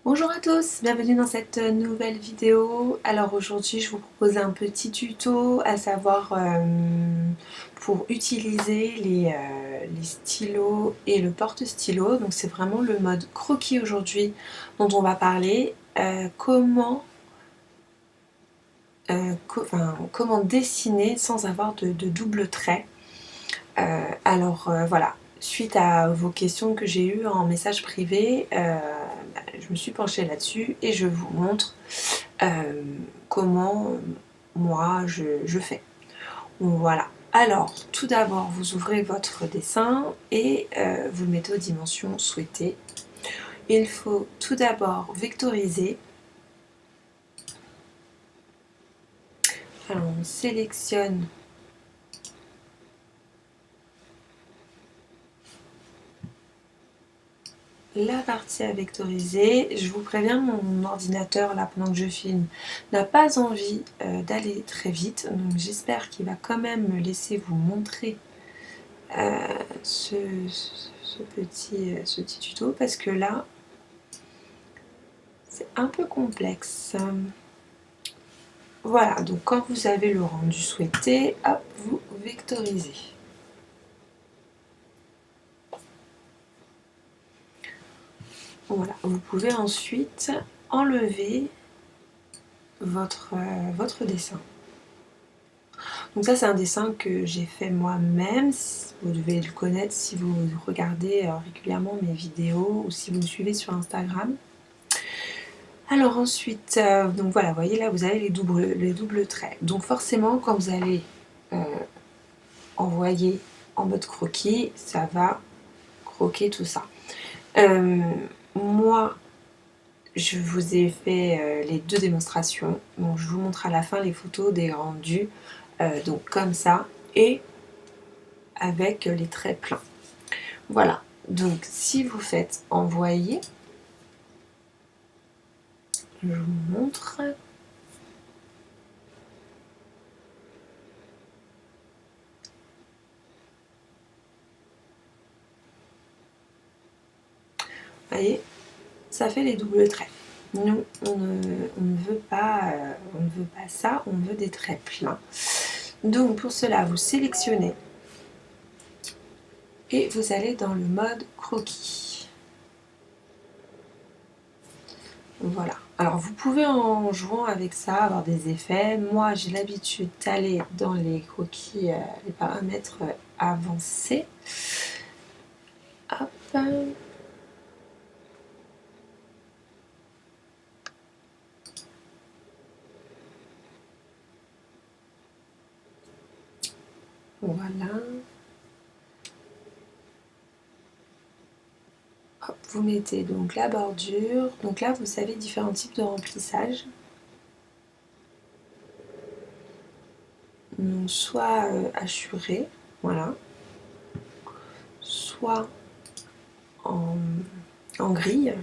Bonjour à tous, bienvenue dans cette nouvelle vidéo. Alors aujourd'hui je vous propose un petit tuto à savoir pour utiliser les stylos et le porte-stylo. Donc c'est vraiment le mode croquis aujourd'hui dont on va parler. Comment dessiner sans avoir de double trait. Voilà, suite à vos questions que j'ai eues en message privé, je me suis penchée là-dessus et je vous montre comment moi je fais. Voilà. Alors, tout d'abord, vous ouvrez votre dessin et vous le mettez aux dimensions souhaitées. Il faut tout d'abord vectoriser. Alors, on sélectionne la partie à vectoriser. Je vous préviens, mon ordinateur là pendant que je filme n'a pas envie d'aller très vite, donc j'espère qu'il va quand même me laisser vous montrer ce petit tuto, parce que là c'est un peu complexe. Voilà, donc quand vous avez le rendu souhaité, hop, vous vectorisez. Voilà, vous pouvez ensuite enlever votre dessin. Donc ça c'est un dessin que j'ai fait moi-même, vous devez le connaître si vous regardez régulièrement mes vidéos ou si vous me suivez sur Instagram. Alors ensuite, donc voilà, vous voyez là vous avez les doubles traits. Donc forcément quand vous allez envoyer en mode croquis, ça va croquer tout ça. Moi, je vous ai fait les deux démonstrations, donc je vous montre à la fin les photos des rendus, donc comme ça, et avec les traits pleins. Voilà, donc si vous faites envoyer, je vous montre. Vous voyez, ça fait les doubles traits. Nous, on ne veut pas ça, on veut des traits pleins. Donc pour cela, vous sélectionnez et vous allez dans le mode croquis. Voilà. Alors vous pouvez en jouant avec ça avoir des effets. Moi j'ai l'habitude d'aller dans les croquis, les paramètres avancés. Hop. Voilà. Hop, vous mettez donc la bordure. Donc là vous savez différents types de remplissage. Donc, soit hachuré, voilà, soit en grille.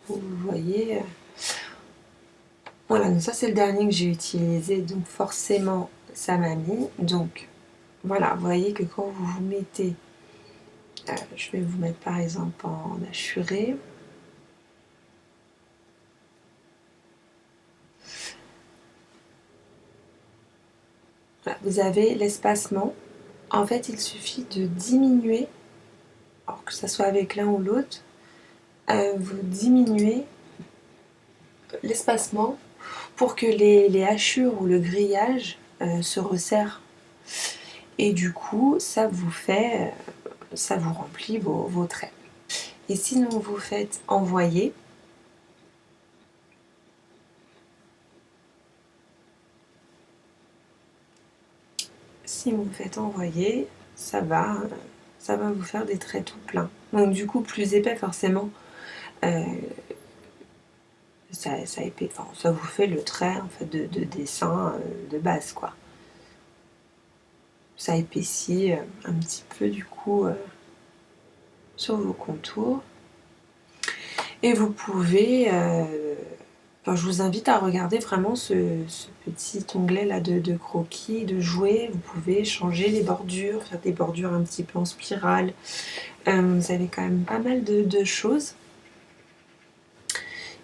Vous voyez. Voilà, donc ça c'est le dernier que j'ai utilisé, donc forcément ça m'a mis. Donc voilà, vous voyez que quand vous vous mettez, je vais vous mettre par exemple en hachuré. Voilà, vous avez l'espacement. En fait, il suffit de diminuer, alors que ça soit avec l'un ou l'autre, vous diminuez l'espacement pour que les hachures ou le grillage se resserrent. Et du coup, ça vous remplit vos traits. Et sinon, vous faites envoyer. Si vous faites envoyer, ça va vous faire des traits tout pleins. Donc du coup, plus épais forcément, ça vous fait le trait en fait de dessin de base, quoi. Ça épaissit un petit peu du coup sur vos contours. Et vous pouvez Enfin, je vous invite à regarder vraiment ce petit onglet là de croquis, de jouets. Vous pouvez changer les bordures, faire des bordures un petit peu en spirale. Vous avez quand même pas mal de choses.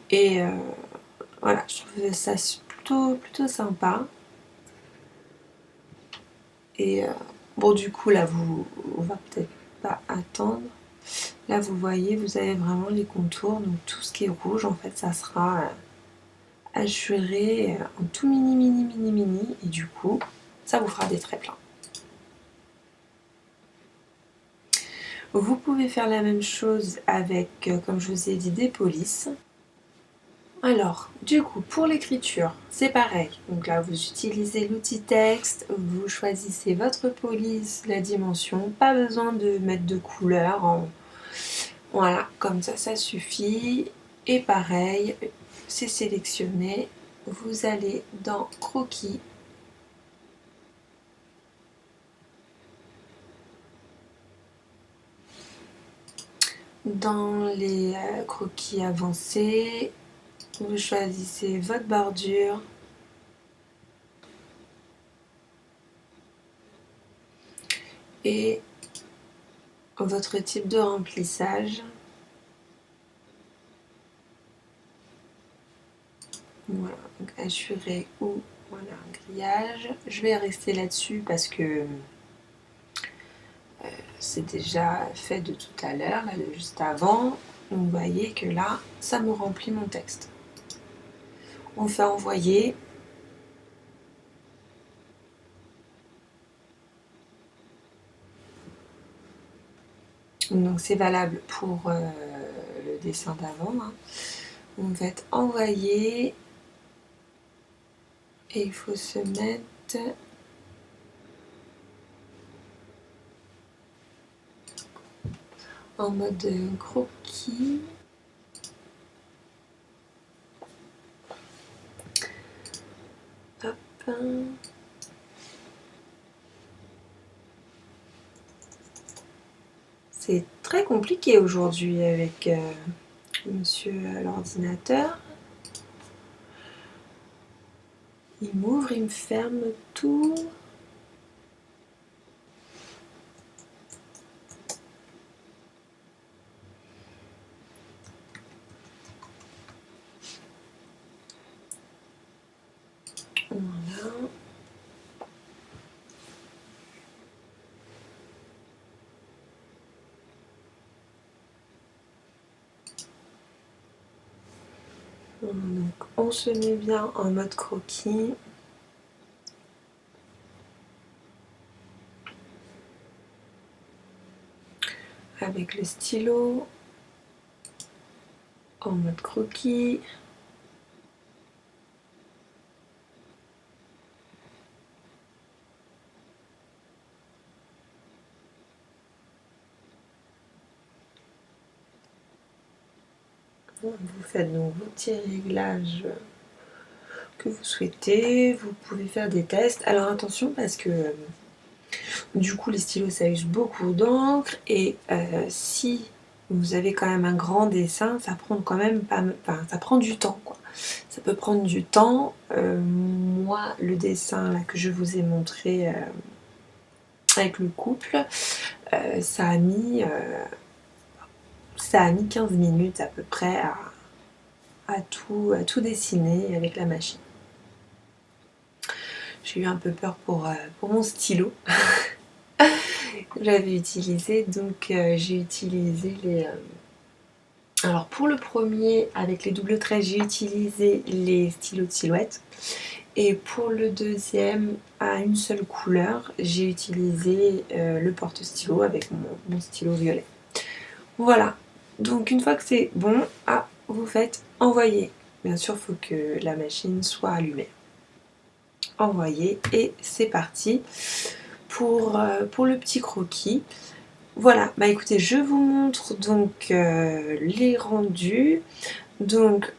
Et voilà, je trouve ça plutôt sympa. Et bon, du coup, là, on va peut-être pas attendre. Là, vous voyez, vous avez vraiment les contours. Donc, tout ce qui est rouge, en fait, ça sera assuré en tout mini. Et du coup, ça vous fera des traits pleins. Vous pouvez faire la même chose avec, comme je vous ai dit, des polices. Alors, du coup, pour l'écriture, c'est pareil. Donc là, vous utilisez l'outil texte, vous choisissez votre police, la dimension, pas besoin de mettre de couleur. Voilà, comme ça suffit. Et pareil, c'est sélectionné. Vous allez dans croquis. Dans les croquis avancés, vous choisissez votre bordure. Et votre type de remplissage. Voilà, donc assuré ou voilà, un grillage. Je vais rester là-dessus parce que c'est déjà fait de tout à l'heure, là, juste avant. Donc vous voyez que là, ça me remplit mon texte. On fait envoyer. Donc c'est valable pour le dessin d'avant. Hein. On va envoyer et il faut se mettre en mode croquis. Hop. C'est très compliqué aujourd'hui avec monsieur l'ordinateur. Il m'ouvre, il me ferme tout. Voilà. Donc on se met bien en mode croquis. Avec le stylo. En mode croquis. Vous faites donc vos petits réglages que vous souhaitez. Vous pouvez faire des tests. Alors attention parce que du coup les stylos ça use beaucoup d'encre et si vous avez quand même un grand dessin, ça prend quand même pas, enfin, ça prend du temps quoi. Ça peut prendre du temps. Moi le dessin là, que je vous ai montré avec le couple, ça a mis 15 minutes à peu près à tout dessiner avec la machine. J'ai eu un peu peur pour mon stylo que j'avais utilisé, donc j'ai utilisé les... Alors pour le premier, avec les doubles traits, j'ai utilisé les stylos de silhouette. Et pour le deuxième, à une seule couleur, j'ai utilisé le porte-stylo avec mon stylo violet. Voilà, donc une fois que c'est bon, vous faites envoyer. Bien sûr, il faut que la machine soit allumée. Envoyer et c'est parti pour le petit croquis. Voilà, bah écoutez, je vous montre donc les rendus. Donc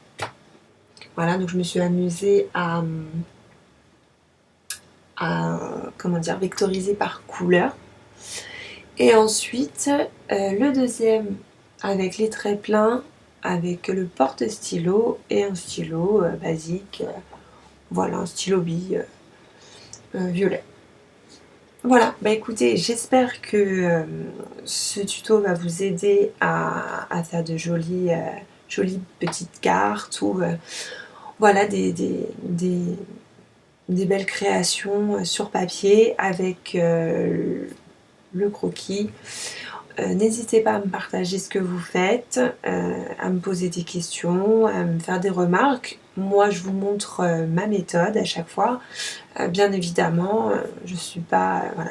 voilà, donc je me suis amusée à comment dire, vectoriser par couleur. Et ensuite, le deuxième avec les traits pleins, avec le porte-stylo et un stylo basique, voilà, un stylo bille violet. Voilà, bah écoutez, j'espère que ce tuto va vous aider à faire de jolies petites cartes ou voilà des belles créations sur papier avec le croquis. N'hésitez pas à me partager ce que vous faites, à me poser des questions, à me faire des remarques. Moi, je vous montre ma méthode à chaque fois. Bien évidemment, je suis pas, voilà,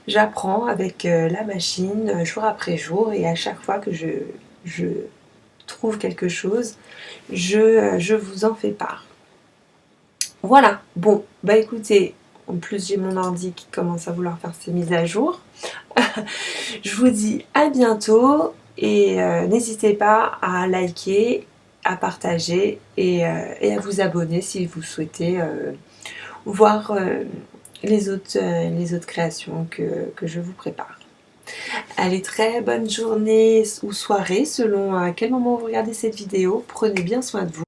j'apprends avec la machine jour après jour et à chaque fois que je trouve quelque chose, je vous en fais part. Voilà, bon, bah écoutez, en plus j'ai mon ordi qui commence à vouloir faire ses mises à jour. Je vous dis à bientôt et n'hésitez pas à liker, à partager et à vous abonner si vous souhaitez voir les autres créations que je vous prépare. Allez, très bonne journée ou soirée selon à quel moment vous regardez cette vidéo. Prenez bien soin de vous.